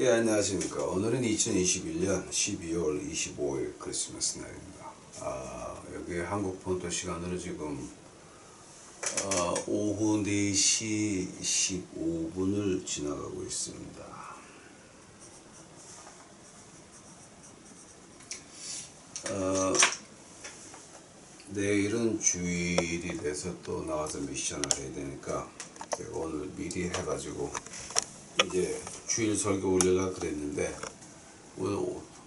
예, 안녕하십니까. 오늘은 2021년 12월 25일 크리스마스 날입니다. 여기 한국 본토 시간으로 지금 오후 4시 15분을 지나가고 있습니다. 내일은 주일이 돼서 또 나와서 미션을 해야 되니까 제가 오늘 미리 해가지고 이제 주일 설교 올리려고 그랬는데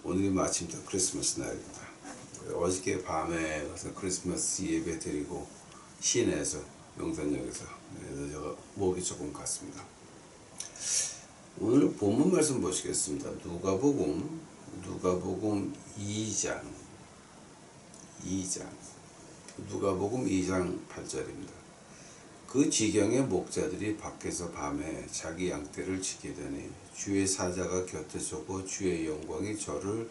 오늘이 마침부터 크리스마스 날입니다. 어저께 밤에 가서 크리스마스 예배 드리고 시내에서 용산역에서 그래서 제가 목이 조금 갔습니다. 오늘 본문 말씀 보시겠습니다. 누가복음 2장 누가복음 2장 8절입니다. 그 지경의 목자들이 밖에서 밤에 자기 양떼를 지키게 되니 주의 사자가 곁에 서고 주의 영광이 저희를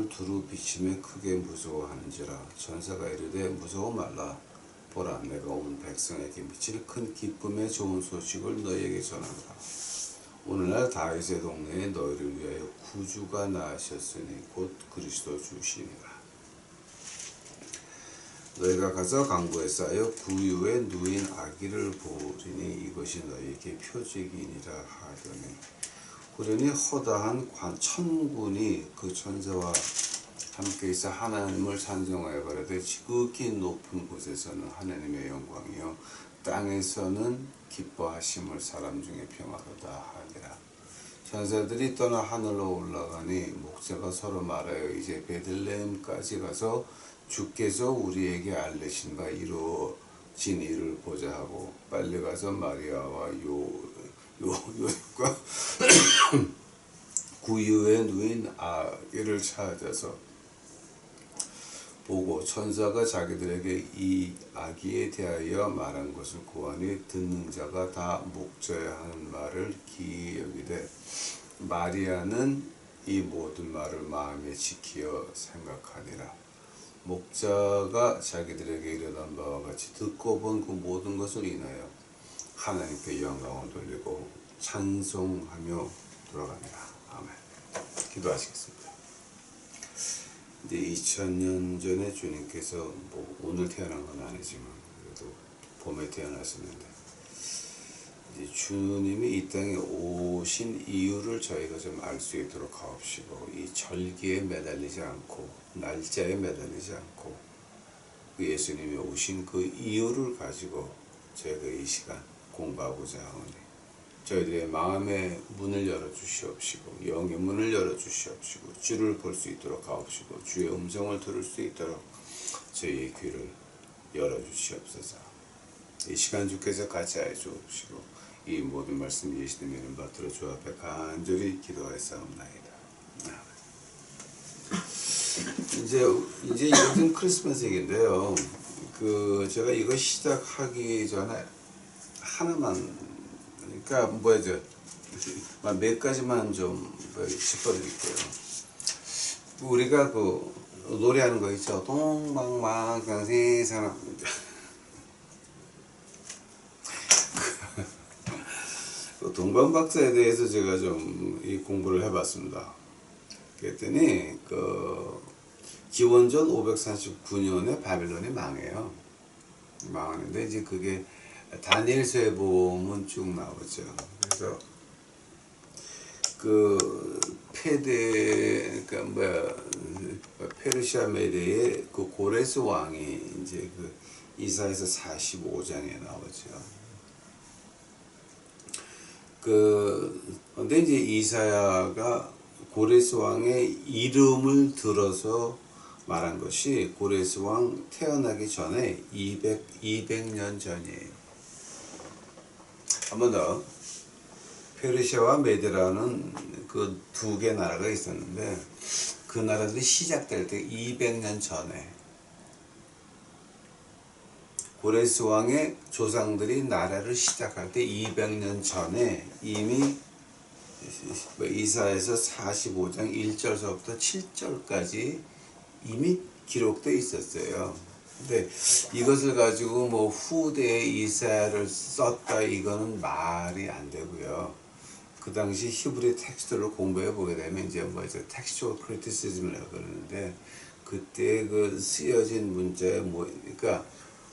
두루 비치며 크게 무서워하는지라. 천사가 이르되 무서워 말라. 보라, 내가 온 백성에게 미칠 큰 기쁨의 좋은 소식을 너희에게 전하노라. 오늘날 다윗의 동네에 너희를 위하여 구주가 나으셨으니 곧 그리스도 주시니라. 너희가 가서 강보에 쌓여 구유에 누인 아기를 보리니 이것이 너희에게 표적이니라 하더니 후련히 허다한 천군이 그 천사와 함께 있어 하나님을 찬송하여 가로되 지극히 높은 곳에서는 하나님의 영광이요 땅에서는 기뻐하심을 사람 중에 평화로다 하니라. 천사들이 떠나 하늘로 올라가니 목자가 서로 말하여 이제 베들레헴까지 가서 주께서 우리에게 알리신 바 이루어진 일을 보자 하고 빨리 가서 마리아와 요셉과 구유에 누인 아기를 찾아서 보고 천사가 자기들에게 이 아기에 대하여 말한 것을 고하니 듣는 자가 다 목자야 하는 말을 기이 여기되 마리아는 이 모든 말을 마음에 지키어 생각하니라. 목자가 자기들에게 이르던 바와 같이 듣고 본 그 모든 것을 인하여 하나님께 영광을 돌리고 찬송하며 돌아갑니다. 아멘. 기도하시겠습니다. 이제 2000년 전에 주님께서 오늘 태어난 건 아니지만 그래도 봄에 태어나셨는데 이제 주님이 이 땅에 오신 이유를 저희가 좀 알 수 있도록 하옵시고 이 절기에 매달리지 않고 날짜에 매달리지 않고 그 예수님이 오신 그 이유를 가지고 저희가 이 시간 공부하고자 하오니 저희들의 마음의 문을 열어주시옵시고 영의 문을 열어주시옵시고 주를 볼 수 있도록 하옵시고 주의 음성을 들을 수 있도록 저희의 귀를 열어주시옵소서. 이 시간 주께서 같이 하여 주옵시고 이 모든 말씀 예수님의 이름 받들어 주 앞에 간절히 기도하였사옵나이다. 이제 이것은 크리스마스 얘기인데요. 제가 이거 시작하기 전에 하나만 그러니까 뭐죠? 몇 가지만 좀 짚어드릴게요. 우리가 노래하는 거 있죠. 동방망강 세상 동방박사에 대해서 제가 좀 이 공부를 해봤습니다. 그랬더니 기원전 539년에 바빌론이 망해요. 망하는데 이제 그게 다니엘서에 보면 쭉 나오죠. 그래서 페르시아 메대의 고레스 왕이 이제 이사야서 45장에 나오죠. 근데 이제 이사야가 고레스 왕의 이름을 들어서 말한 것이 고레스 왕 태어나기 전에 200년 전이에요. 한 번 더. 페르시아와 메데라는 그 두 개 나라가 있었는데 그 나라들이 시작될 때 200년 전에 고레스 왕의 조상들이 나라를 시작할 때 200년 전에 이미 이사야서 45장 1절서부터 7절까지 이미 기록되어 있었어요. 근데 이것을 가지고 후대에 이사야를 썼다 이거는 말이 안 되고요. 그 당시 히브리 텍스트를 공부해 보게 되면 이제 뭐 이제 텍스처 크리티시즘이라고 그러는데 그때 그 쓰여진 문자에 뭐 그러니까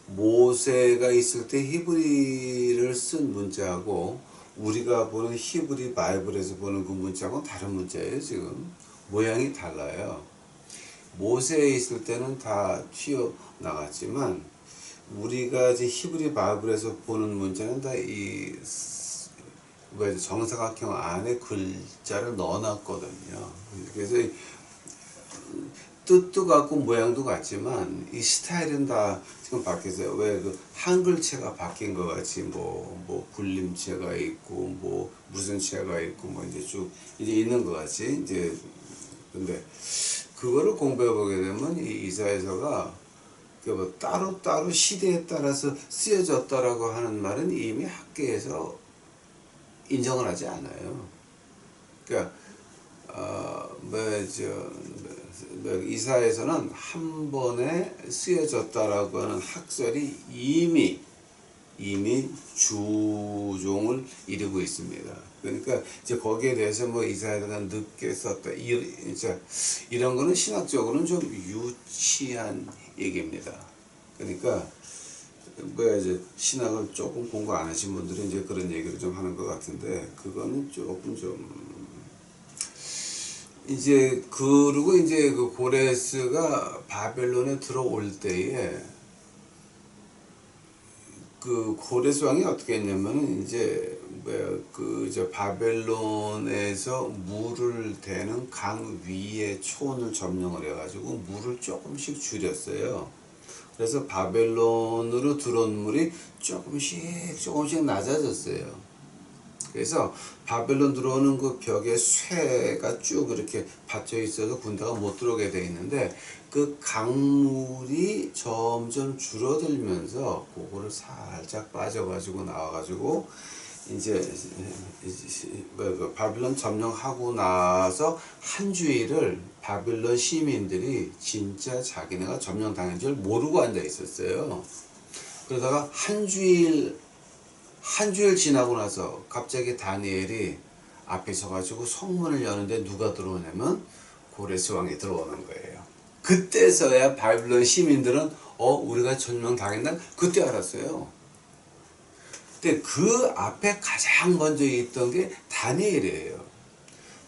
모세가 있을 때 히브리를 쓴 문자하고 우리가 보는 히브리 바이블에서 보는 그 문자하고는 다른 문자예요. 지금 모양이 달라요. 모세에 있을 때는 다 튀어나갔지만 우리가 이제 히브리 바이블에서 보는 문자는 다 이 정사각형 안에 글자를 넣어놨거든요. 그래서 뜻도 같고 모양도 같지만 이 스타일은 다 지금 바뀌었어요. 왜 그 한글체가 바뀐 것 같이 뭐 굴림체가 있고 뭐 무슨 체가 있고 뭐 이제 쭉 이제 있는 것 같이 이제 근데 그거를 공부해 보게 되면 이 이사야서가 뭐 따로 시대에 따라서 쓰여졌다라고 하는 말은 이미 학계에서 인정을 하지 않아요. 그러니까 이사에서는 한 번에 쓰여졌다라고 하는 학설이 이미 주종을 이루고 있습니다. 그러니까 이제 거기에 대해서 뭐 이사야가 늦게 썼다 이런 거는 신학적으로는 좀 유치한 얘기입니다. 그러니까 이제 신학을 조금 공부 안 하신 분들은 이제 그런 얘기를 좀 하는 것 같은데 그거는 조금 좀 이제 그리고 이제 그 고레스가 바벨론에 들어올 때에 그 고레스 왕이 어떻게 했냐면은 이제 바벨론에서 물을 대는 강 위에 촌을 점령을 해가지고 물을 조금씩 줄였어요. 그래서 바벨론으로 들어온 물이 조금씩 낮아졌어요. 그래서 바벨론 들어오는 그 벽에 쇠가 쭉 이렇게 받쳐 있어서 군대가 못 들어오게 돼 있는데 그 강물이 점점 줄어들면서 그거를 살짝 빠져가지고 나와가지고 이제 바벨론 점령하고 나서 한 주일을 바벨론 시민들이 진짜 자기네가 점령당한 줄 모르고 앉아 있었어요. 그러다가 한 주일 지나고 나서 갑자기 다니엘이 앞에 서가지고 성문을 여는데 누가 들어오냐면 고레스 왕이 들어오는 거예요. 그때서야 바벨론 시민들은 우리가 점령당했나? 그때 알았어요. 근데 그 앞에 가장 먼저 있던 게 다니엘이에요.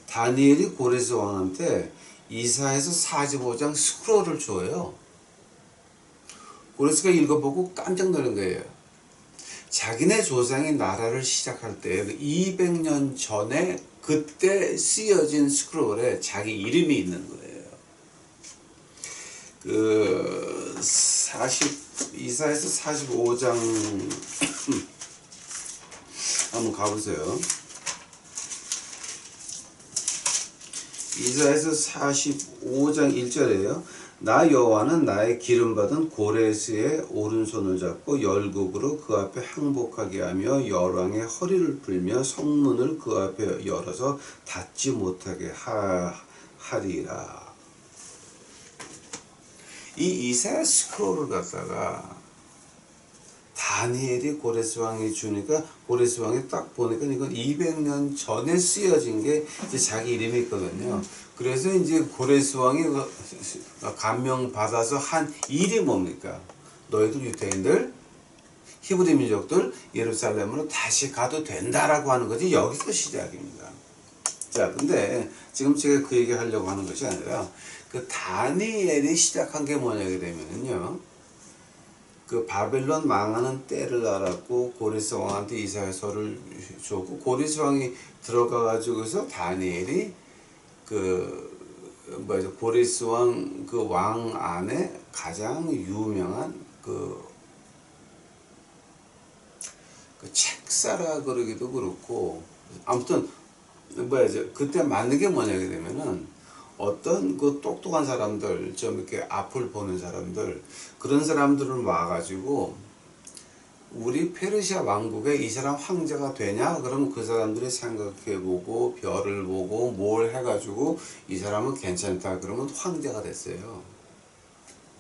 다니엘이 고레스 왕한테 이사야서 45장 스크롤을 줘요. 고레스가 읽어보고 깜짝 놀란 거예요. 자기네 조상이 나라를 시작할 때 200년 전에 그때 쓰여진 스크롤에 자기 이름이 있는 거예요. 이사야서 45장 한번 가보세요. 이사야서 45장 1절이에요. 나 여호와는 나의 기름받은 고레스의 오른손을 잡고 열국으로 그 앞에 항복하게 하며 열왕의 허리를 풀며 성문을 그 앞에 열어서 닫지 못하게 하리라. 이 이사야 스크롤을 갖다가 다니엘이 고레스 왕이 주니까 고레스 왕이 딱 보니까 이건 200년 전에 쓰여진 게 이제 자기 이름이 있거든요. 그래서 이제 고레스 왕이 감명 받아서 한 일이 뭡니까? 너희들 유대인들, 히브리 민족들 예루살렘으로 다시 가도 된다라고 하는 거지. 여기서 시작입니다. 자, 근데 지금 제가 그 얘기 하려고 하는 것이 아니라 그 다니엘이 시작한 게 뭐냐게 되면은요. 그 바벨론 망하는 때를 알았고 고레스 왕한테 이사야서를 줬고 고레스 왕이 들어가 가지고서 다니엘이 고레스 왕 그 왕 안에 가장 유명한 그 책사라 그러기도 그렇고 아무튼 그때 맞는 게 뭐냐게 되면은 어떤 그 똑똑한 사람들 좀 이렇게 앞을 보는 사람들 그런 사람들을 와가지고 우리 페르시아 왕국에 이 사람 황제가 되냐? 그러면 그 사람들이 생각해보고 별을 보고 뭘 해가지고 이 사람은 괜찮다 그러면 황제가 됐어요.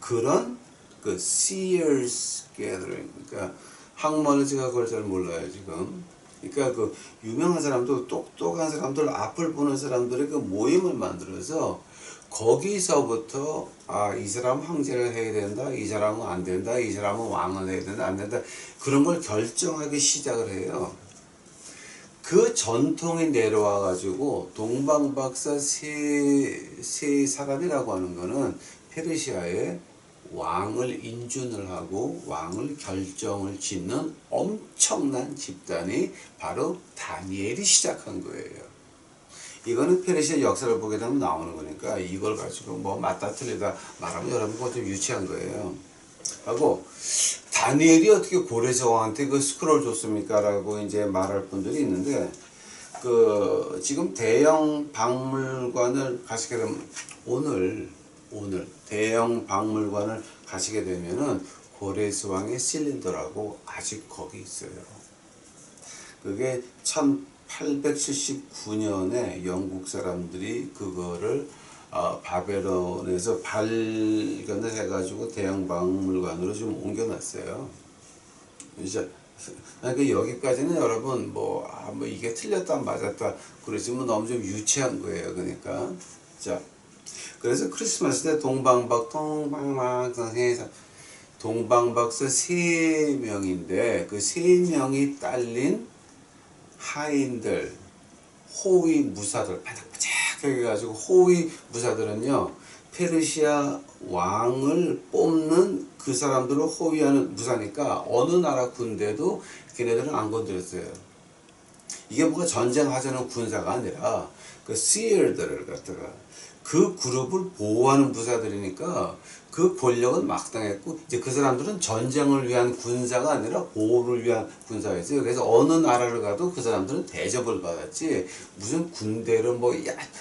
그런 seers gathering 그러니까 학문을 제가 그걸 잘 몰라요 지금. 그러니까 그 유명한 사람들, 똑똑한 사람들, 앞을 보는 사람들의 그 모임을 만들어서 거기서부터 이 사람은 황제를 해야 된다, 이 사람은 안 된다, 이 사람은 왕을 해야 된다, 안 된다, 그런 걸 결정하기 시작을 해요. 그 전통이 내려와 가지고 동방박사 세 사람이라고 하는 거는 페르시아의 왕을 인준을 하고 왕을 결정을 짓는 엄청난 집단이 바로 다니엘이 시작한 거예요. 이거는 페르시아 역사를 보게 되면 나오는 거니까 이걸 가지고 뭐 맞다 틀리다 말하면 여러분 그거 좀 유치한 거예요. 하고 다니엘이 어떻게 고레스 왕한테 그 스크롤 줬습니까? 라고 이제 말할 분들이 있는데, 그 지금 대형 박물관을 가시게 되면 오늘 대형 박물관을 가시게 되면은 고레스 왕의 실린더라고 아직 거기 있어요. 그게 1879년에 영국 사람들이 그거를 바벨론에서 발견을 해가지고 대형 박물관으로 좀 옮겨놨어요. 이제 그러니까 여기까지는 여러분 뭐 이게 틀렸다 맞았다 그러지만 너무 좀 유치한 거예요. 그러니까 자, 그래서 크리스마스 때 동방박사 3명인데 그 3명이 딸린 하인들, 호위 무사들, 바닥바닥하게 해가지고 호위 무사들은요, 페르시아 왕을 뽑는 그 사람들을 호위하는 무사니까 어느 나라 군대도 걔네들은 안 건드렸어요. 이게 뭐가 전쟁하자는 군사가 아니라 그 시얼들을 갖다가 그 그룹을 보호하는 부사들이니까 그 권력은 막당했고, 이제 그 사람들은 전쟁을 위한 군사가 아니라 보호를 위한 군사였어요. 그래서 어느 나라를 가도 그 사람들은 대접을 받았지 무슨 군대를 뭐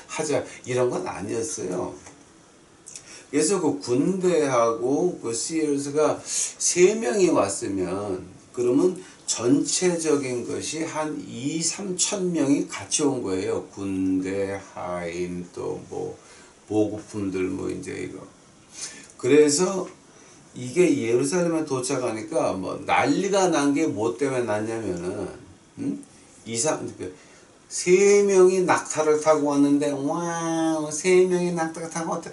하자 이런 건 아니었어요. 그래서 그 군대하고 그 시얼스가 3명이 왔으면 그러면 전체적인 것이 한 2~3천 명이 같이 온 거예요. 군대, 하인, 또 뭐 보급품들 뭐 이제 이거. 그래서 이게 예루살렘에 도착하니까 뭐 난리가 난 게 뭐 때문에 났냐면은 세 명이 낙타를 타고 왔는데 와, 3명이 낙타를 타고 왔다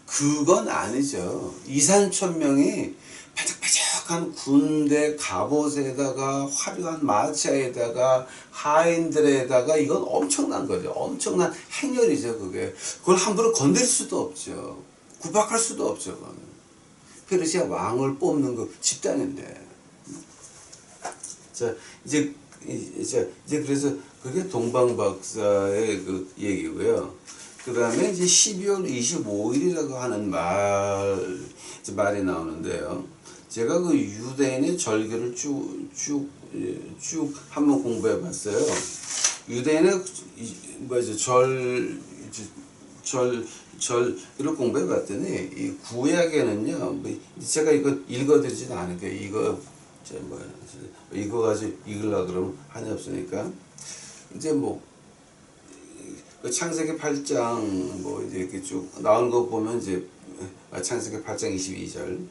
그건 아니죠. 2~3천 명이 바짝바짝한 군대 갑옷에다가 화려한 마차에다가 하인들에다가 이건 엄청난 거죠. 엄청난 행렬이죠. 그걸 함부로 건들 수도 없죠. 구박할 수도 없죠. 그거는 페르시아 왕을 뽑는 그 집단인데. 자, 이제 그래서 그게 동방박사의 그 얘기고요. 그 다음에 이제 12월 25일이라고 하는 말이 나오는데요. 제가 그 유대인의 절기를 쭉 한번 공부해 봤어요. 유대인의 절기를 공부해 봤더니 이 구약에는요, 제가 이거 읽어드리지는 않을게요. 이거 가지고 읽으려고 그러면 한이 없으니까. 이제 창세기 8장 이제 이렇게 쭉 나온 거 보면 이제 창세기 8장 22절.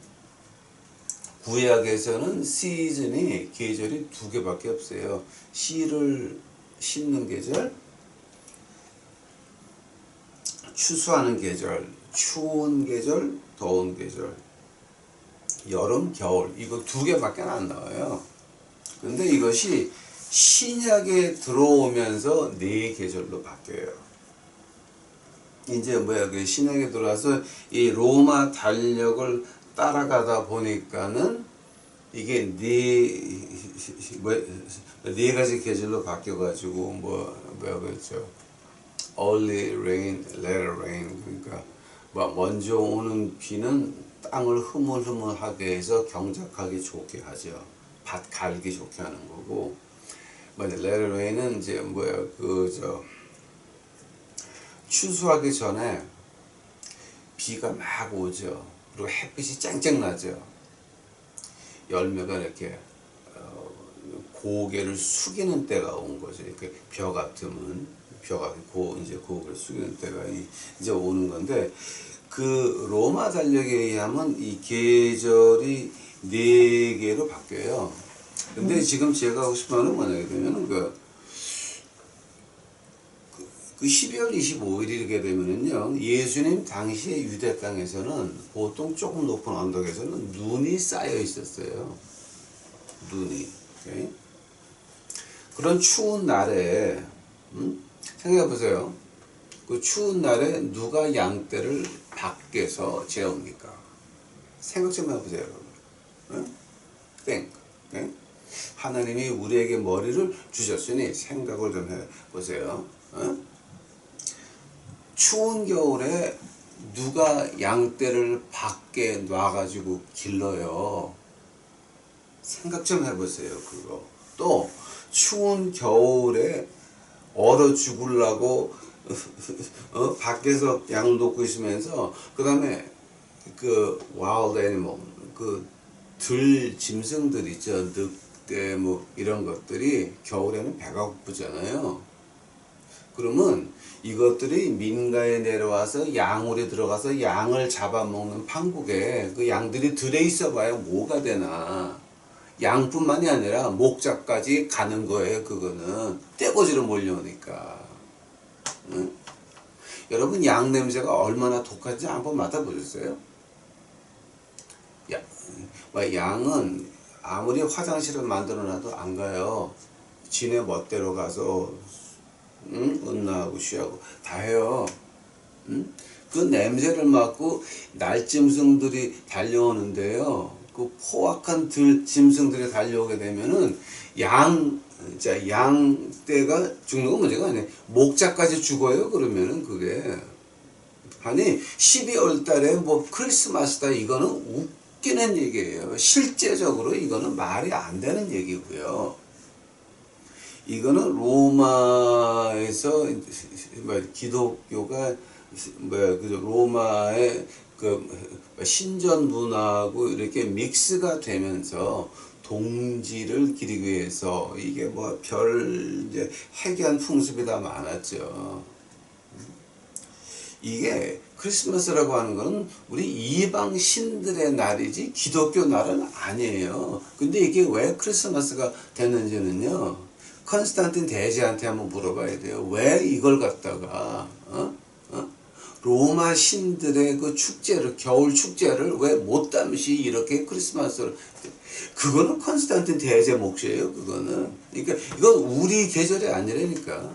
구약에서는 시즌이 계절이 2개밖에 없어요. 씨를 심는 계절, 추수하는 계절, 추운 계절, 더운 계절, 여름, 겨울, 이거 2개밖에 안 나와요. 근데 이것이 신약에 들어오면서 4계절로 바뀌어요. 이제 그 신약에 들어와서 이 로마 달력을 따라가다 보니까는 이게 네 가지 계절로 바뀌어가지고 그랬죠. Early rain, later rain. 그러니까 먼저 오는 비는 땅을 흐물흐물하게 해서 경작하기 좋게 하죠. 밭 갈기 좋게 하는 거고, later rain은 이제 추수하기 전에 비가 막 오죠. 그리고 햇빛이 쨍쨍 나죠. 열매가 이렇게 고개를 숙이는 때가 온 거죠. 이렇게 벼 같으면 이제 고개를 숙이는 때가 이제 오는 건데, 그 로마 달력에 의하면 이 계절이 4개로 바뀌어요. 근데 지금 제가 하고 싶은 말은 뭐냐 되면은 그 12월 25일 이렇게 되면은요, 예수님 당시에 유대 땅에서는 보통 조금 높은 언덕에서는 눈이 쌓여 있었어요. 눈이. 오케이? 그런 추운 날에, 생각해 보세요. 그 추운 날에 누가 양떼를 밖에서 재웁니까? 생각 좀 해보세요, 여러분. 응? 땡. 네? 하나님이 우리에게 머리를 주셨으니 생각을 좀 해보세요. 응? 추운 겨울에 누가 양떼를 밖에 놔가지고 길러요? 생각 좀 해보세요, 그거. 또, 추운 겨울에 얼어 죽으려고, 밖에서 양 놓고 있으면서, 그 다음에, wild animal, 들 짐승들 있죠. 늑대, 이런 것들이 겨울에는 배가 고프잖아요. 그러면 이것들이 민가에 내려와서 양울에 들어가서 양을 잡아먹는 판국에 그 양들이 들에 있어 봐야 뭐가 되나. 양뿐만이 아니라 목자까지 가는 거예요. 그거는 떼거지로 몰려오니까. 응? 여러분, 양 냄새가 얼마나 독한지 한번 맡아보셨어요? 양은 아무리 화장실을 만들어놔도 안 가요. 지네 멋대로 가서 은나하고 쉬하고 다 해요. 그 냄새를 맡고 날짐승들이 달려오는데요. 그 포악한 짐승들이 달려오게 되면은 양떼가 죽는 건 문제가 아니에요. 목자까지 죽어요. 그러면은 그게. 아니 12월 달에 크리스마스다 이거는 웃기는 얘기예요. 실제적으로 이거는 말이 안 되는 얘기고요. 이거는 로마에서 기독교가 로마의 신전 문화하고 이렇게 믹스가 되면서 동지를 기리기 위해서 이게 이제 해괴한 풍습이 다 많았죠. 이게 크리스마스라고 하는 거는 우리 이방 신들의 날이지 기독교 날은 아니에요. 근데 이게 왜 크리스마스가 됐는지는요, 컨스탄틴 대제한테 한번 물어봐야 돼요. 왜 이걸 갖다가 로마 신들의 그 축제를, 겨울 축제를 왜 못담시 이렇게 크리스마스를, 그거는 컨스탄틴 대제 몫이에요. 그거는. 그러니까 이건 우리 계절이 아니라니까.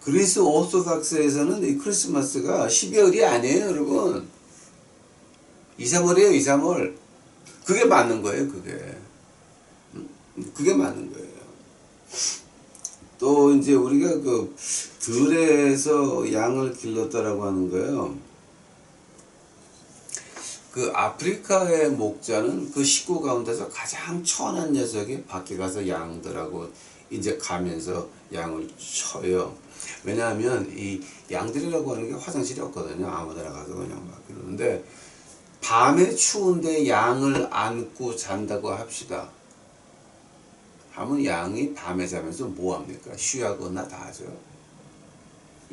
그리스 오르토닥스에서는 이 크리스마스가 12월이 아니에요, 여러분. 2, 3월이에요, 2, 3월. 그게 맞는 거예요, 그게. 그게 맞는 거예요. 또 이제 우리가 들에서 양을 길렀다라고 하는 거예요. 아프리카의 목자는 그 식구 가운데서 가장 천한 녀석이 밖에 가서 양들하고 이제 가면서 양을 쳐요. 왜냐하면 이 양들이라고 하는 게 화장실이 없거든요. 아무데나 가서 그냥 막 그러는데, 밤에 추운데 양을 안고 잔다고 합시다. 하면 양이 밤에 자면서 뭐 합니까? 쉬하거나 다 하죠.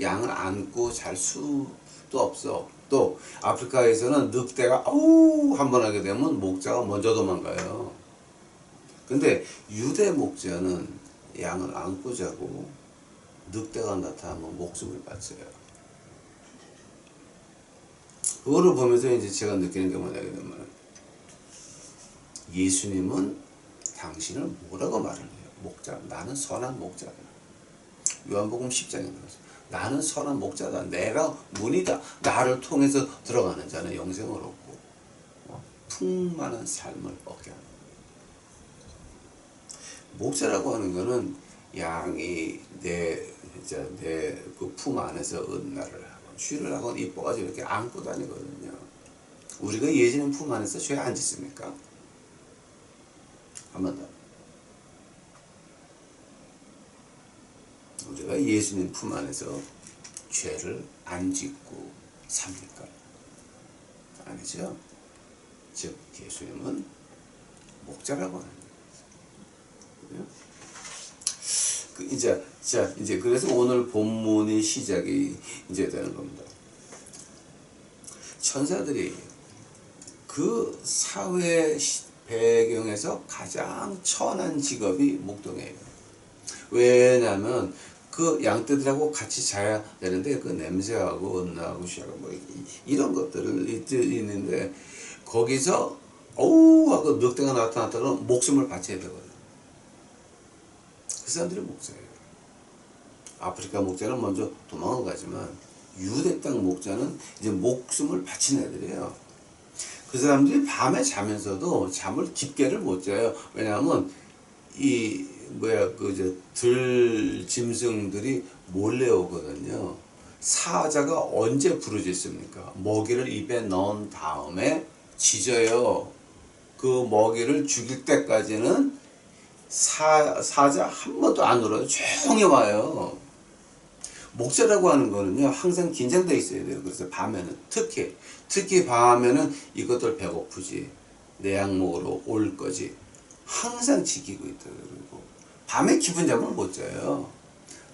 양을 안고 잘 수도 없어. 또 아프리카에서는 늑대가 아우 한번 하게 되면 목자가 먼저 도망가요. 근데 유대 목자는 양을 안고 자고 늑대가 나타나면 목숨을 바쳐요. 그거를 보면서 이제 제가 느끼는 게 뭐냐면, 예수님은 당신을 뭐라고 말을 해요? 목자. 나는 선한 목자다. 요한복음 10장에 나와서 나는 선한 목자다. 내가 문이다. 나를 통해서 들어가는 자는 영생을 얻고 풍만한 삶을 얻게 합니다. 목자라고 하는 거는 양이 내 그 품 안에서 은나를 하고 쉬를 하고 이뻐가지고 이렇게 안고 다니거든요. 우리가 예수님 품 안에서 죄 안 짓습니까? 한 번 더. 우리가 예수님 품 안에서 죄를 안 짓고 삽니까? 아니죠. 즉 예수님은 목자라고 하는 거예요. 이제 그래서 오늘 본문의 시작이 이제 되는 겁니다. 천사들이 그 사회 배경에서 가장 천한 직업이 목동이에요. 왜냐하면 그 양떼들하고 같이 자야 되는데 그 냄새하고 은하고 쉬하고 뭐 이런 것들을 있는데 거기서 어우 하고 늑대가 나타났다 그러면 목숨을 바쳐야 되거든. 그 사람들이 목자예요. 아프리카 목자는 먼저 도망을 가지만 유대 땅 목자는 이제 목숨을 바친 애들이에요. 그 사람들이 밤에 자면서도 잠을 깊게를 못 자요. 왜냐하면 이 들 짐승들이 몰래 오거든요. 사자가 언제 부르짖습니까? 먹이를 입에 넣은 다음에 짖어요. 그 먹이를 죽일 때까지는 사자 한 번도 안 울어요. 조용히 와요. 목자라고 하는 거는요, 항상 긴장되어 있어야 돼요. 그래서 밤에는, 특히 밤에는 이것들 배고프지, 내 약 먹으러 올 거지, 항상 지키고 있다. 그리고 밤에 깊은 잠을 못 자요.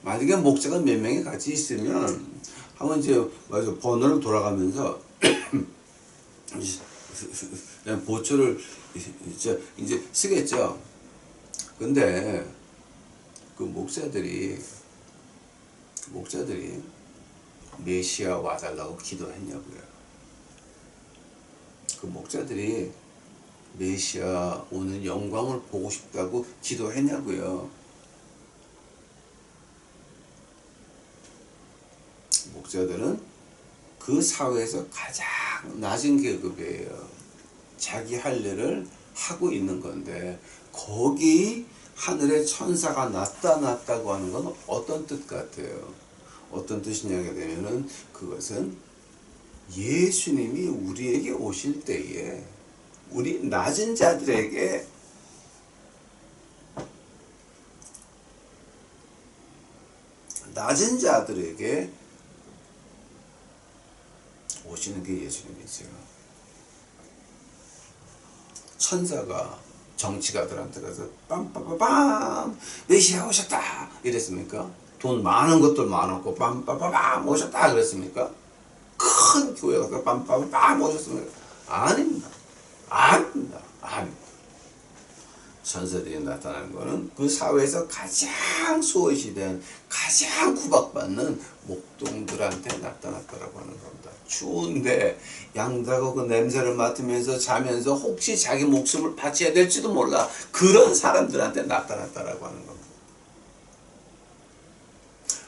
만약에 목자가 몇 명이 같이 있으면, 한번 이제, 번호를 돌아가면서, 보초를 이제 쓰겠죠. 근데, 그 목자들이 메시아 와달라고 기도했냐고요. 그 목자들이 메시아 오는 영광을 보고 싶다고 기도했냐고요. 목자들은 그 사회에서 가장 낮은 계급이에요. 자기 할 일을 하고 있는 건데 거기 하늘에 천사가 나타났다고 하는 건 어떤 뜻 같아요? 어떤 뜻이냐게 되면은 그것은 예수님이 우리에게 오실 때에 우리 낮은 자들에게 오시는 게 예수님이죠. 천사가 정치가들한테 가서 빰빠빠빰 메시아 오셨다 이랬습니까? 돈 많은 것들 많았고 빰빠빠빰 오셨다 그랬습니까? 큰 교회 가서 빰빠빠빰 오셨습니까? 아닙니다. 천사들이 나타나는 것은 그 사회에서 가장 소외시된 가장 구박받는 목동들한테 나타났다라고 하는 겁니다. 추운데 양들하고 그 냄새를 맡으면서 자면서 혹시 자기 목숨을 바쳐야 될지도 몰라 그런 사람들한테 나타났다라고 하는 겁니다.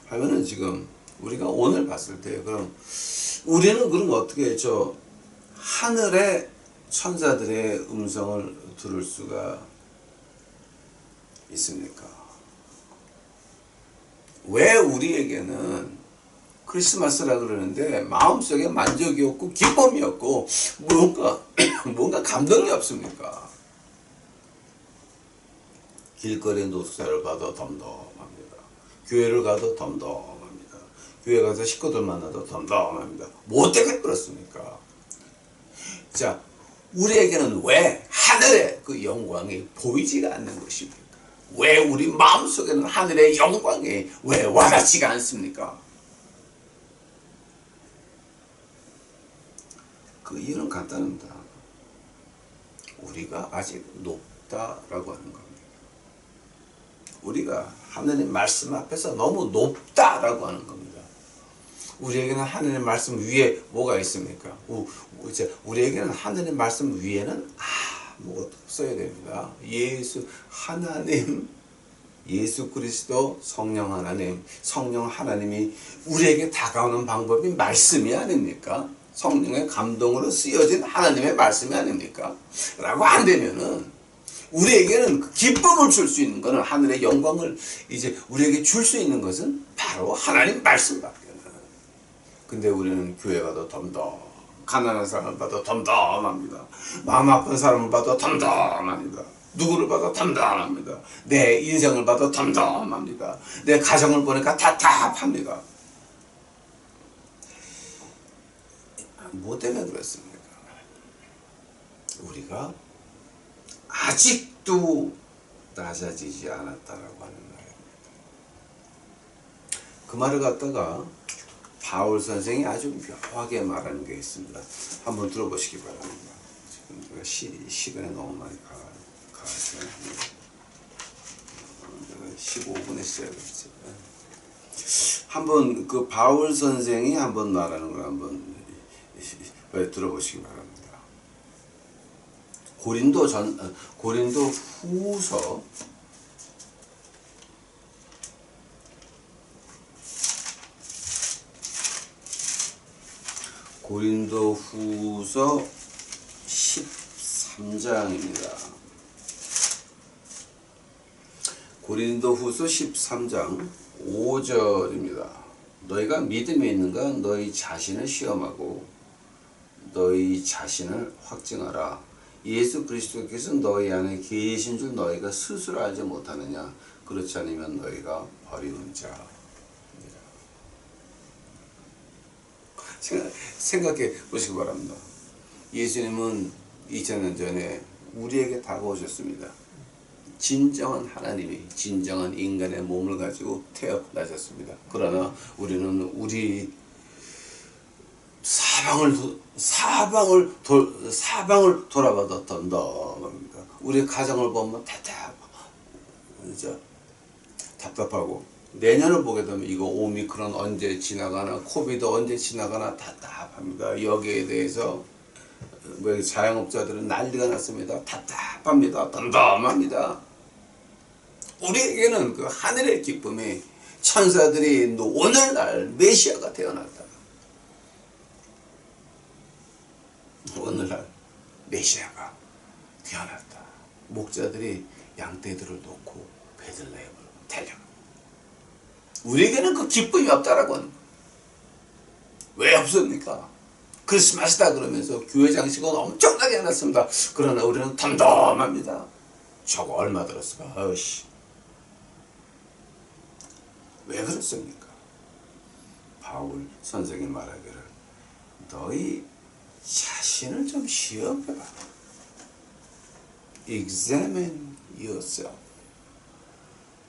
하면은 지금 우리가 오늘 봤을 때 그럼 우리는 그럼 어떻게 저 하늘의 천사들의 음성을 들을 수가 있습니까? 왜 우리에게는 크리스마스라 그러는데 마음속에 만족이 없고 기쁨이 없고 뭔가 감동이 없습니까? 길거리 노숙자를 봐도 덤덤합니다. 교회를 가도 덤덤합니다. 교회 가서 식구들 만나도 덤덤합니다. 뭐 때문에 그렇습니까? 자, 우리에게는 왜 하늘의 그 영광이 보이지가 않는 것입니까? 왜 우리 마음속에는 하늘의 영광이 왜 와닿지가 않습니까? 그 이유는 간단합니다. 우리가 아직 높다라고 하는 겁니다. 우리가 하느님 말씀 앞에서 너무 높다라고 하는 겁니다. 우리에게는 하느님 말씀 위에 뭐가 있습니까? 우리에게는 하느님 말씀 위에는 아무것도 없어야 됩니다. 하나님, 예수 그리스도, 성령 하나님이 우리에게 다가오는 방법이 말씀이 아닙니까? 성령의 감동으로 쓰여진 하나님의 말씀이 아닙니까? 라고 안 되면은 우리에게는 그 기쁨을 줄 수 있는 것은 하늘의 영광을 이제 우리에게 줄 수 있는 것은 바로 하나님 말씀밖에. 근데 우리는 교회 가도 덤덤, 가난한 사람을 봐도 덤덤합니다. 마음 아픈 사람을 봐도 덤덤합니다. 누구를 봐도 덤덤합니다. 내 인생을 봐도 덤덤합니다. 내 가정을 보니까 답답합니다. 뭐 때문에 그렇습니까? 우리가 아직도 낮아지지 않았다라고 하는 말입니다. 그 말을 갖다가 바울 선생이 아주 묘하게 말하는 게 있습니다. 한번 들어보시기 바랍니다. 시간에 너무 많이 가서 15분에 시작했지. 한번 그 바울 선생이 한번 말하는 걸 한번 들어보시기 바랍니다. 고린도 후서 13장입니다. 고린도후서 13장 5절입니다. 너희가 믿음에 있는가 너희 자신을 시험하고 너희 자신을 확증하라. 예수 그리스도께서 너희 안에 계신 줄 너희가 스스로 알지 못하느냐. 그렇지 않으면 너희가 버리는 자입니다. 생각해 보시기 바랍니다. 예수님은 2000년 전에 우리에게 다가오셨습니다. 진정한 하나님이 진정한 인간의 몸을 가지고 태어나셨습니다. 그러나 우리는 우리 사방을 돌아봐도 덤덤합니다. 우리 가정을 보면 답답하고, 내년을 보게 되면 이거 오미크론 언제 지나가나, 코비드 언제 지나가나 답답합니다. 여기에 대해서 자영업자들은 난리가 났습니다. 답답합니다. 덤덤합니다. 우리에게는 그 하늘의 기쁨이, 천사들이 오늘날 메시아가 태어났다. 오늘날 메시아가 태어났다. 목자들이 양떼들을 놓고 베들레헴으로 달려가. 우리에게는 그 기쁨이 없다라고 하는 거예요. 왜 없습니까? 크리스마스다 그러면서 교회 장식은 엄청나게 해놨습니다. 그러나 우리는 덤덤합니다. 저거 얼마 들었을까? 아이씨. 왜 그렇습니까? 바울 선생이 말하기를 너희 자신을 좀 시험해봐. Examine yourself.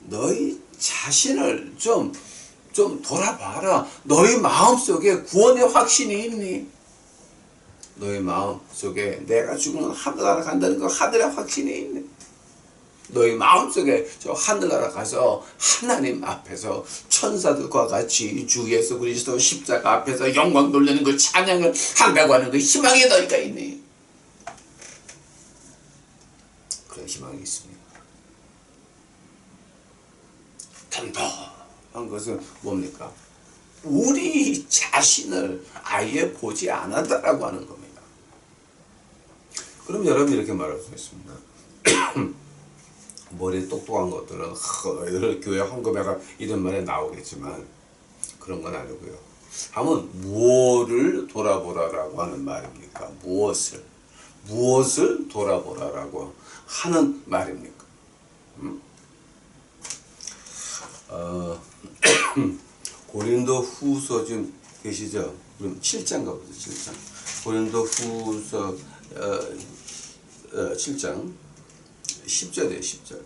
너희 자신을 좀 돌아봐라. 너희 마음속에 구원의 확신이 있니? 너희 마음속에 내가 죽으면 하늘나라 간다는 그 하늘의 확신이 있니? 너희 마음속에 저 하늘나라 가서 하나님 앞에서 천사들과 같이 주 예수 그리스도 십자가 앞에서 영광 돌리는 그 찬양을 한다고 하는 그 희망이 너희가 있니? 그런 희망이 있습니다. 단단한 것은 뭡니까? 우리 자신을 아예 보지 않았다라고 하는 겁니다. 그럼 여러분 이렇게 말할 수 있습니다. 머리 똑똑한 것들은 교회 헌금회가 이런 말에 나오겠지만 그런 건 아니고요. 하면 무엇을 돌아보라라고 하는 말입니까? 무엇을 돌아보라라고 하는 말입니까? 고린도 후서 좀 계시죠? 그럼 7장 가보죠. 7장. 고린도 후서 7장 10절이에요. 10절.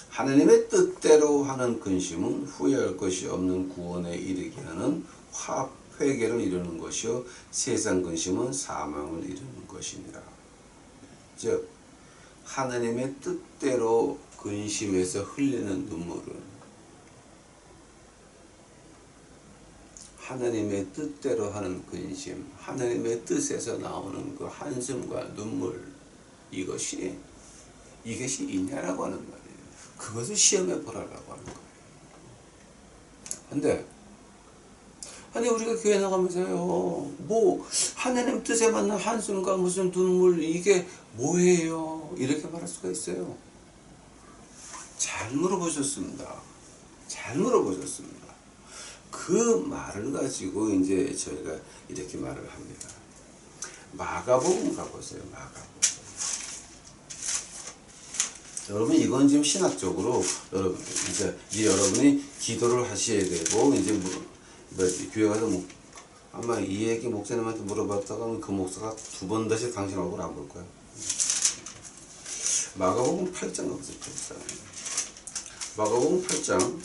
하나님의 뜻대로 하는 근심은 후회할 것이 없는 구원에 이르게 하는 회개를 이루는 것이요 세상 근심은 사망을 이루는 것이니라. 즉 하나님의 뜻대로 근심에서 흘리는 눈물은 하나님의 뜻대로 하는 근심, 하나님의 뜻에서 나오는 그 한숨과 눈물, 이것이 있냐라고 하는 말이에요. 그것을 시험해 보라라고 하는 거예요. 근데 우리가 교회 나가면서요, 하나님 뜻에 맞는 한숨과 무슨 눈물, 이게 뭐예요? 이렇게 말할 수가 있어요. 잘 물어보셨습니다. 그 말을 가지고 이제 저희가 이렇게 말을 합니다. 마가복음 가보세요. 마가복음. 여러분 이건 지금 신학적으로 이제 여러분이 기도를 하셔야 되고, 이제 교회 가서 아마 이 얘기 목사님한테 물어봤다가 그 목사가 2번 다시 당신 얼굴 안 볼 거야. 마가복음 8장 가보세요. 8장. 마가복음 8장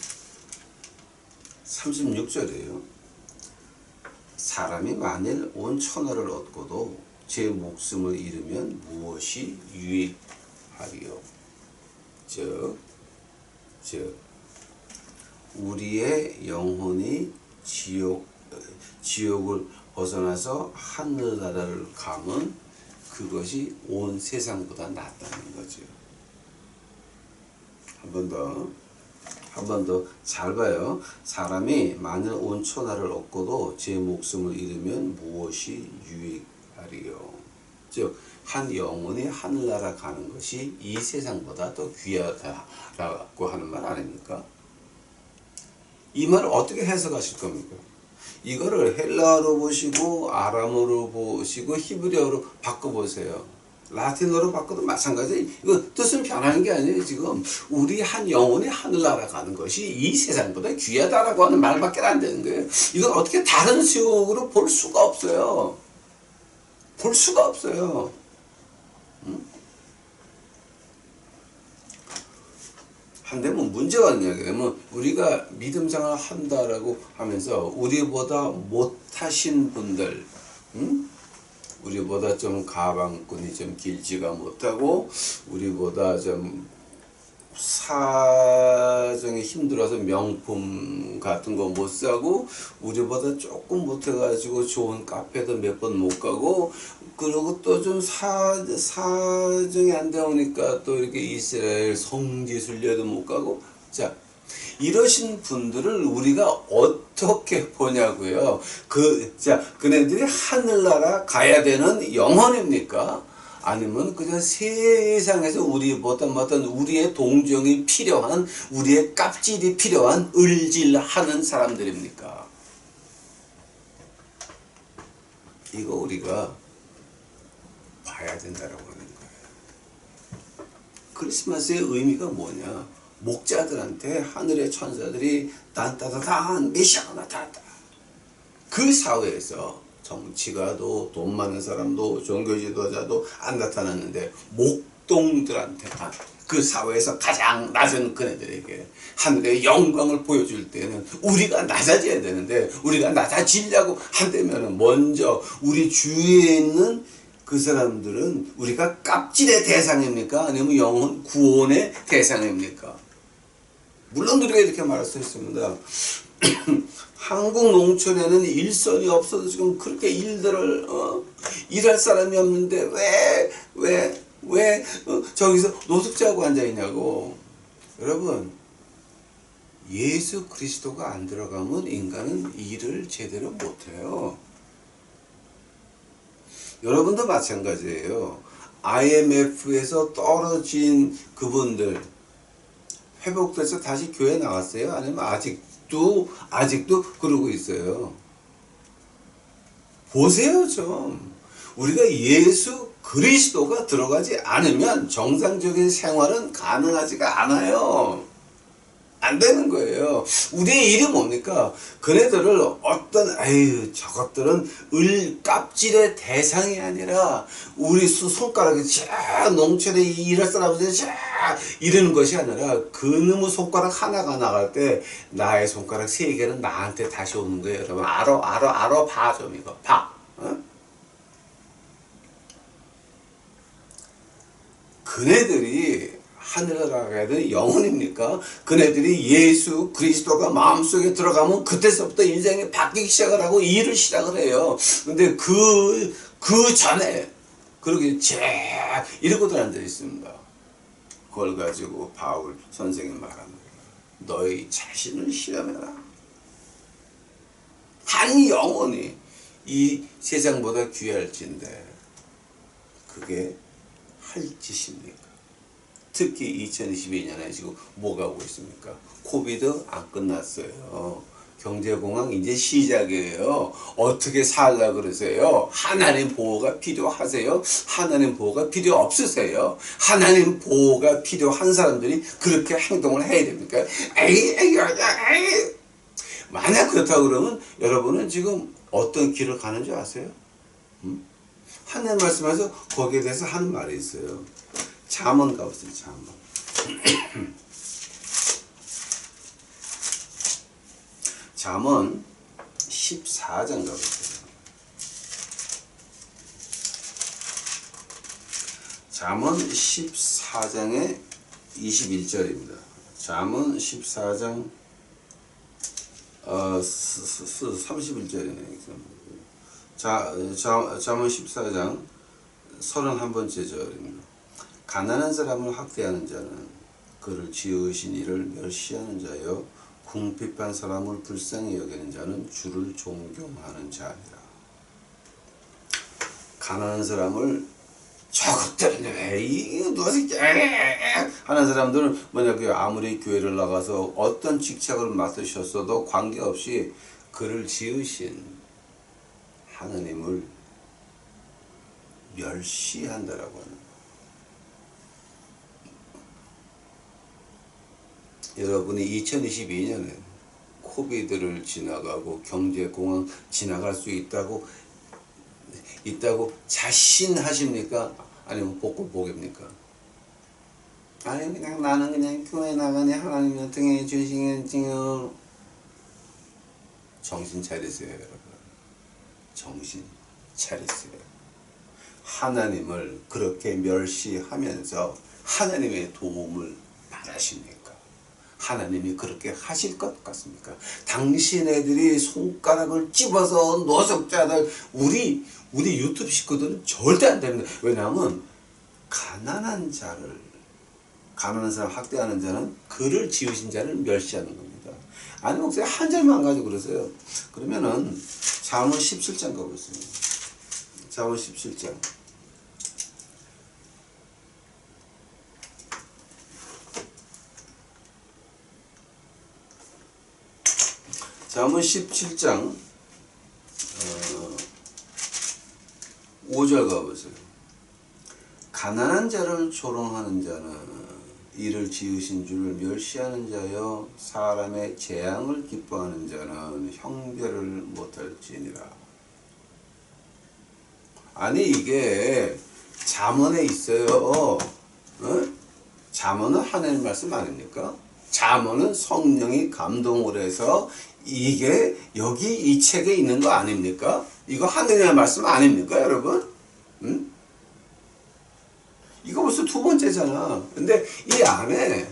36절이에요. 사람이 만일 온 천하를 얻고도 제 목숨을 잃으면 무엇이 유익하리요? 즉 우리의 영혼이 지옥을 벗어나서 하늘나라를 가면 그것이 온 세상보다 낫다는 거죠. 한 번 더 잘 봐요. 사람이 만일 온 천하를 얻고도 제 목숨을 잃으면 무엇이 유익하리요? 즉 한 영혼이 하늘나라 가는 것이 이 세상보다 더 귀하다라고 하는 말 아닙니까? 이 말을 어떻게 해석하실 겁니까? 이거를 헬라어로 보시고 아람어로 보시고 히브리어로 바꿔보세요. 라틴어로 바꿔도 마찬가지. 이거 뜻은 변하는 게 아니에요. 지금 우리 한 영혼이 하늘나라 가는 것이 이 세상보다 귀하다라고 하는 말밖에 안 되는 거예요. 이건 어떻게 다른 식으로 볼 수가 없어요. 볼 수가 없어요. 한데 뭐 문제가 있냐면 우리가 믿음 생활 한다라고 하면서 우리보다 못하신 분들, 우리보다 좀 가방끈이 좀 길지가 못하고 우리보다 좀 사정이 힘들어서 명품 같은 거 못 사고 우리보다 조금 못해가지고 좋은 카페도 몇 번 못 가고 그리고 또 좀 사정이 안 되니까 또 이렇게 이스라엘 성지순례도 못 가고 자 이러신 분들을 우리가 어떻게 보냐고요. 그네들이 하늘나라 가야 되는 영혼입니까? 아니면 그냥 세상에서 우리보다 어떤 우리의 동정이 필요한 우리의 깝질이 필요한 을질하는 사람들입니까? 이거 우리가 봐야 된다라고 하는 거예요. 크리스마스의 의미가 뭐냐? 목자들한테 하늘의 천사들이 딴따다단 메시아가 나타났다. 그 사회에서 정치가도 돈 많은 사람도 종교 지도자도 안 나타났는데 목동들한테만 그 사회에서 가장 낮은 그네들에게 하늘의 영광을 보여줄 때는 우리가 낮아져야 되는데 우리가 낮아지려고 한다면 먼저 우리 주위에 있는 그 사람들은 우리가 깝질의 대상입니까? 아니면 영혼 구원의 대상입니까? 물론 우리가 이렇게 말할 수 있습니다. 한국 농촌에는 일손이 없어도 지금 그렇게 일들을 일할 사람이 없는데 왜 저기서 노숙자하고 앉아있냐고. 여러분 예수 그리스도가 안 들어가면 인간은 일을 제대로 못해요. 여러분도 마찬가지예요. IMF에서 떨어진 그분들 회복돼서 다시 교회 나왔어요? 아니면 아직도 그러고 있어요. 보세요 좀. 우리가 예수 그리스도가 들어가지 않으면 정상적인 생활은 가능하지가 않아요. 안 되는 거예요. 우리의 일이 뭡니까? 그네들을 저것들은 깝질의 대상이 아니라 우리 손가락이 쫙 농촌에 일할 사람들이 쫙 이러는 것이 아니라 그놈의 손가락 하나가 나갈 때 나의 손가락 3개는 나한테 다시 오는 거예요. 여러분 알아 봐 좀 이거 봐. 그네들이 하늘나라 가야 되는 영혼입니까? 그네들이 예수 그리스도가 마음속에 들어가면 그때서부터 인생이 바뀌기 시작을 하고 일을 시작을 해요. 근데 그 전에 그렇게 이러고들 앉아 있습니다. 그걸 가지고 바울 선생이 말합니다. 너희 자신을 시험해라. 한 영혼이 이 세상보다 귀할진데 그게 할 짓입니까? 특히 2022년에 지금 뭐가 오고 있습니까? 코비드 안 끝났어요. 경제공황 이제 시작이에요. 어떻게 살라 그러세요? 하나님 보호가 필요하세요? 하나님 보호가 필요 없으세요? 하나님 보호가 필요한 사람들이 그렇게 행동을 해야 됩니까? 에이. 만약 그렇다고 그러면 여러분은 지금 어떤 길을 가는 줄 아세요? 하나님 말씀에서 거기에 대해서 하는 말이 있어요. 잠언 가보세요. 잠언 14장 가보세요. 잠언 14장의 21절입니다. 잠언 14장 31절이네. 잠언 14장 31번째 절입니다. 가난한 사람을 학대하는 자는 그를 지으신 이를 멸시하는 자여 궁핍한 사람을 불쌍히 여기는 자는 주를 존경하는 자니라. 가난한 사람을 저것들은 왜 이거 누가 하는 사람들은 뭐냐, 아무리 교회를 나가서 어떤 직책을 맡으셨어도 관계없이 그를 지으신 하나님을 멸시한다라고 하는. 여러분이 2022년에 코비드를 지나가고 경제공황 지나갈 수 있다고 자신하십니까? 아니면 복고복입니까? 아니 그냥 나는 그냥 교회 나가네, 하나님이 등에 주시겠지요. 정신 차리세요, 여러분. 정신 차리세요. 하나님을 그렇게 멸시하면서 하나님의 도움을 바라십니까? 하나님이 그렇게 하실 것 같습니까? 당신애들이 손가락을 찝어서 노숙자들, 우리 유튜브 식구들은 절대 안 됩니다. 왜냐하면 가난한 사람 학대하는 자는 그를 지으신 자를 멸시하는 겁니다. 아니 목사님 한 절만 가지고 그러세요. 그러면은 잠언 17장 가보겠습니다. 잠언 17장. 잠언 17장 5절 가보세요. 가난한 자를 조롱하는 자는 이를 지으신 줄을 멸시하는 자여 사람의 재앙을 기뻐하는 자는 형별을 못할지니라. 아니 이게 잠언에 있어요. 잠언은 하나님 말씀 아닙니까? 잠언은 성령이 감동을 해서 이게 여기 이 책에 있는 거 아닙니까? 이거 하느님의 말씀 아닙니까, 여러분? 응? 이거 벌써 두 번째잖아. 근데 이 안에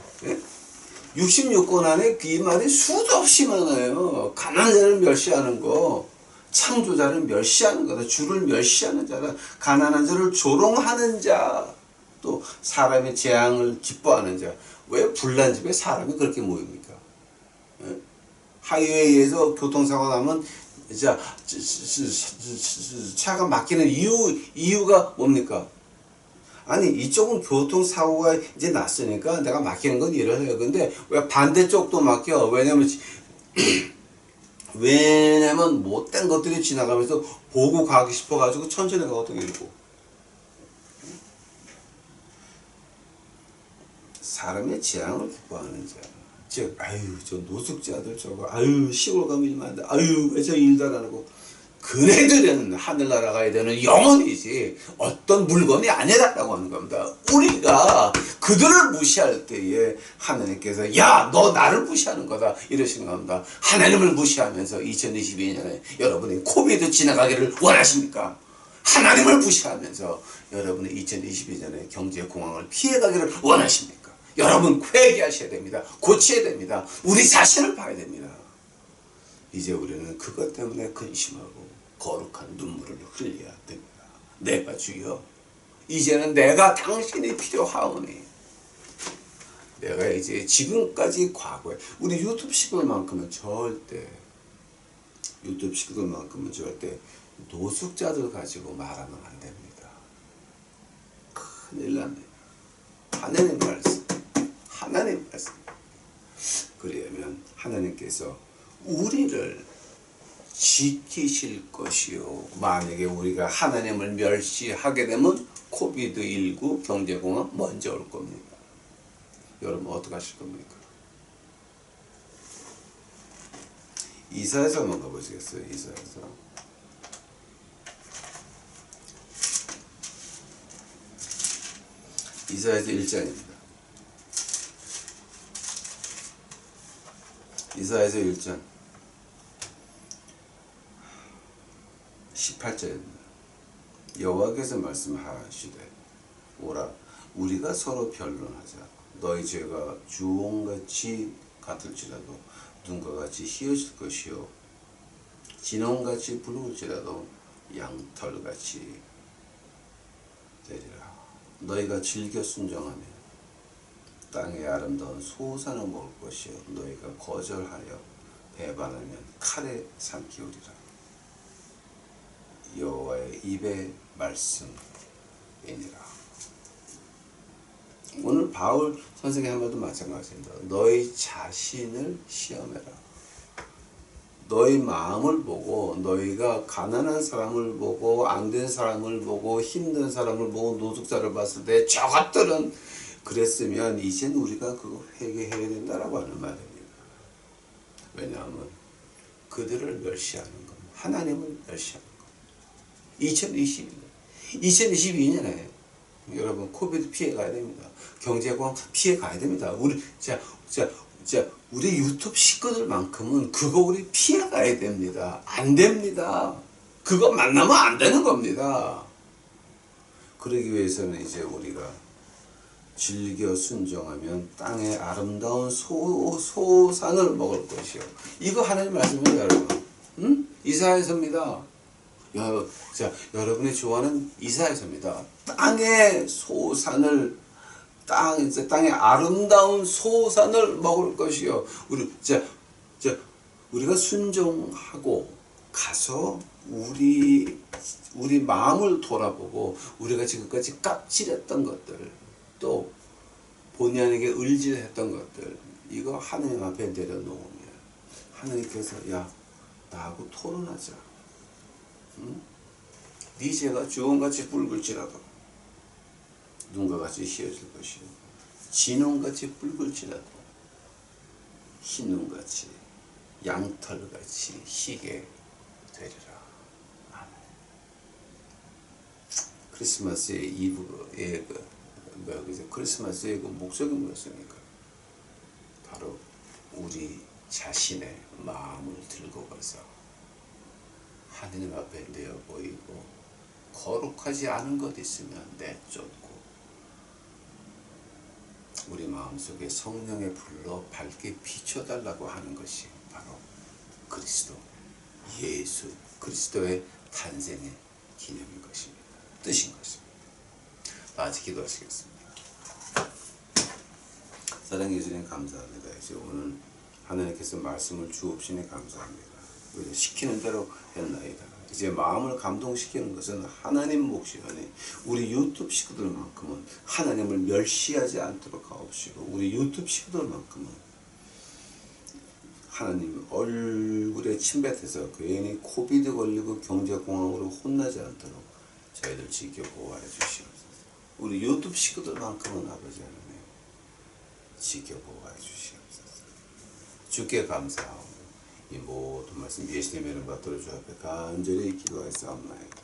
66권 안에 이 말이 수도 없이 많아요. 가난한 자를 멸시하는 거, 창조자를 멸시하는 거다. 주를 멸시하는 자다. 가난한 자를 조롱하는 자, 또 사람의 재앙을 기뻐하는 자. 왜 불난 집에 사람이 그렇게 모입니까? 하이웨이에서 교통사고 나면 차가 막히는 이유가 뭡니까? 아니 이쪽은 교통사고가 이제 났으니까 내가 막히는 건 이해해요. 근데 왜 반대쪽도 막혀? 왜냐면 못된 것들이 지나가면서 보고 가기 싶어가지고 천천히 가거든요. 이러고. 사람의 재앙을 기뻐하는 자. 즉, 아유, 저 노숙자들 저거, 아유, 시골 가면 일만 한다. 아유, 왜 저 일도 안 하고. 그네들은 하늘나라 가야 되는 영혼이지 어떤 물건이 아니라고 하는 겁니다. 우리가 그들을 무시할 때에 하나님께서 야, 너 나를 무시하는 거다 이러시는 겁니다. 하나님을 무시하면서 2022년에 여러분이 코비드 지나가기를 원하십니까? 하나님을 무시하면서 여러분이 2022년에 경제 공황을 피해가기를 원하십니까? 여러분 회개하셔야 됩니다. 고쳐야 됩니다. 우리 자신을 봐야 됩니다. 이제 우리는 그것 때문에 근심하고 거룩한 눈물을 흘려야 됩니다. 내가 주여, 이제는 내가 당신이 필요하오니. 내가 이제 지금까지 과거에 우리 유튜브 식구들만큼은 절대 노숙자들 가지고 말하면 안 됩니다. 큰일 납니다. 하나님 말씀. 그러면 하나님께서 우리를 지키실 것이요. 만약에 우리가 하나님을 멸시하게 되면 코비드19 경제공황 먼저 올 겁니다. 여러분 어떻게 하실 겁니까? 이사야서 한번 가보시겠어요? 이사야서 1장입니다. 이사야서 1장 18절입니다. 여호와께서 말씀하시되 오라. 우리가 서로 변론하자. 너희 죄가 주홍같이 같을지라도 눈과 같이 희어질 것이요 진홍같이 붉을지라도 양털같이 되리라. 너희가 즐겨 순종하면 땅의 아름다운 소산을 먹을 것이요 너희가 거절하여 배반하면 칼에 삼키우리라. 여호와의 입의 말씀이니라. 오늘 바울 선생의 한 말도 마찬가지입니다. 너희 자신을 시험해라. 너희 마음을 보고 너희가 가난한 사람을 보고 안된 사람을 보고 힘든 사람을 보고 노숙자를 봤을 때 저것들은 그랬으면 이젠 우리가 그거 회개해야 된다라고 하는 말입니다. 왜냐하면 그들을 멸시하는 겁니다. 하나님을 멸시하는 겁니다. 2022년에 여러분 코비드 피해 가야 됩니다. 경제공황 피해 가야 됩니다. 우리 유튜브 식구들만큼은 그거 우리 피해 가야 됩니다. 안 됩니다. 그거 만나면 안 되는 겁니다. 그러기 위해서는 이제 우리가 즐겨 순종하면 땅의 아름다운 소산을 먹을 것이요. 이거 하나님 말씀입니다, 여러분. 이사야서입니다. 여러분이 좋아하는 이사야서입니다. 땅의 소산을 땅의 아름다운 소산을 먹을 것이요. 우리가 순종하고 가서 우리 마음을 돌아보고 우리가 지금까지 깝질했던 것들 또 본의 아니게 을질했던 것들 이거 하나님 앞에 내려놓으면 하나님께서 야 나하고 토론하자. 응? 네 죄가 주홍같이 붉을지라도 눈과 같이 희어질 것이요 진홍같이 붉을지라도 흰눈같이 양털같이 희게 되리라. 아멘. 크리스마스의 이브의 크리스마스의 그 목적이 뭐였습니까? 바로 우리 자신의 마음을 들고 가서 하느님 앞에 내어 보이고 거룩하지 않은 것 있으면 내쫓고 우리 마음속에 성령의 불로 밝게 비춰달라고 하는 것이 바로 그리스도 예수 그리스도의 탄생의 기념인 것입니다. 뜻인 것입니다. 아직 기도하시겠습니다. 사랑해 주님 감사합니다. 이제 오늘 하나님께서 말씀을 주옵시니 감사합니다. 우리 시키는 대로 했나이다. 이제 마음을 감동시키는 것은 하나님 몫이오니 우리 유튜브 식구들만큼은 하나님을 멸시하지 않도록 하옵시고 우리 유튜브 식구들만큼은 하나님 얼굴에 침뱉어서 괜히 코비드 걸리고 경제공황으로 혼나지 않도록 저희들 지켜보호하여 주시옵소서. 우리 유튜브 식구들만큼은 아버지 하나님 지켜보호하여 주시옵소서. 주께 감사하오. 이 모든 말씀 예수님의 이름 받들어 주 앞에 간절히 기도하였사옵나이다.